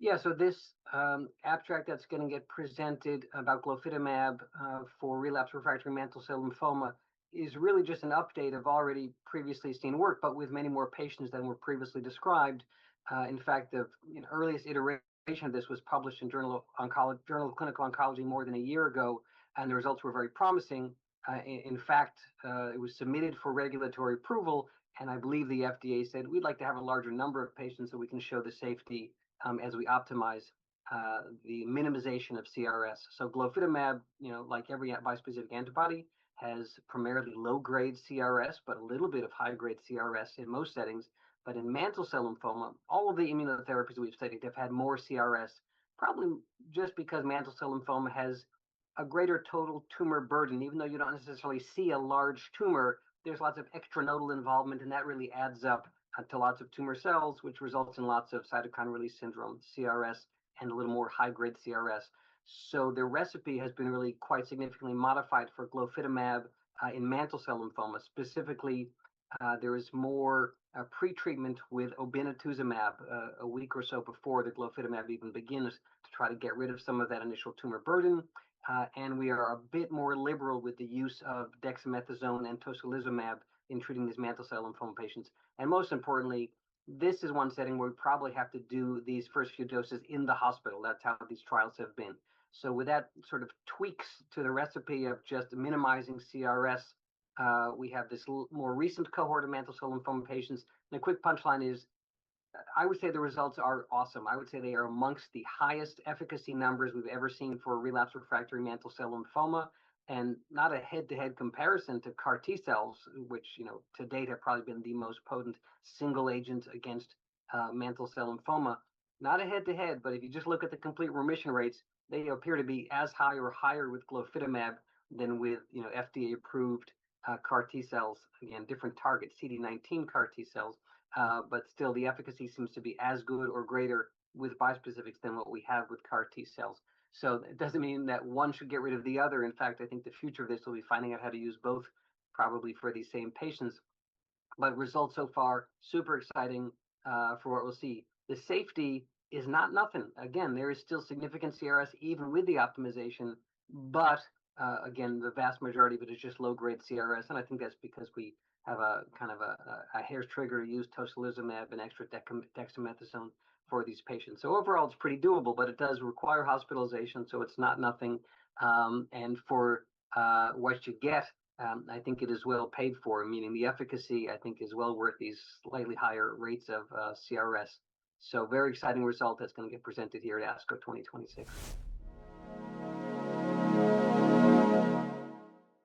Yeah, so this abstract that's going to get presented about Glofitamab for relapsed refractory mantle cell lymphoma is really just an update of already previously seen work, but with many more patients than were previously described. In fact, the earliest iteration of this was published in Journal of Clinical Oncology more than a year ago, and the results were very promising. In fact, it was submitted for regulatory approval, and I believe the FDA said we'd like to have a larger number of patients so we can show the safety as we optimize the minimization of CRS. So Glofitamab, like every bispecific antibody, has primarily low-grade CRS, but a little bit of high-grade CRS in most settings. But in mantle cell lymphoma, all of the immunotherapies we've studied have had more CRS, probably just because mantle cell lymphoma has a greater total tumor burden. Even though you don't necessarily see a large tumor, there's lots of extranodal involvement, and that really adds up to lots of tumor cells, which results in lots of cytokine release syndrome, CRS, and a little more high-grade CRS. So the recipe has been really quite significantly modified for Glofitamab in mantle cell lymphoma. Specifically, there is more pretreatment with Obinutuzumab a week or so before the Glofitamab even begins to try to get rid of some of that initial tumor burden. And we are a bit more liberal with the use of dexamethasone and tocilizumab in treating these mantle cell lymphoma patients. And most importantly, this is one setting where we probably have to do these first few doses in the hospital. That's how these trials have been. So with that sort of tweaks to the recipe of just minimizing CRS, we have this more recent cohort of mantle cell lymphoma patients. And the quick punchline is, I would say the results are awesome. I would say they are amongst the highest efficacy numbers we've ever seen for relapsed refractory mantle cell lymphoma, and not a head-to-head comparison to CAR T cells, which to date have probably been the most potent single agent against mantle cell lymphoma. Not a head-to-head, but if you just look at the complete remission rates, they appear to be as high or higher with Glofitamab than with FDA-approved CAR T cells. Again, different targets, CD19 CAR T cells, but still the efficacy seems to be as good or greater with bispecifics than what we have with CAR T cells. So it doesn't mean that one should get rid of the other. In fact, I think the future of this will be finding out how to use both, probably for these same patients. But results so far, super exciting for what we'll see. The safety is not nothing. Again, there is still significant CRS even with the optimization, but again, the vast majority of it is just low-grade CRS, and I think that's because we have a kind of a hair's trigger to use tocilizumab and extra dexamethasone for these patients. So overall, it's pretty doable, but it does require hospitalization, so it's not nothing. And for what you get, I think it is well paid for, meaning the efficacy, I think, is well worth these slightly higher rates of CRS. So very exciting result that's going to get presented here at ASCO 2026.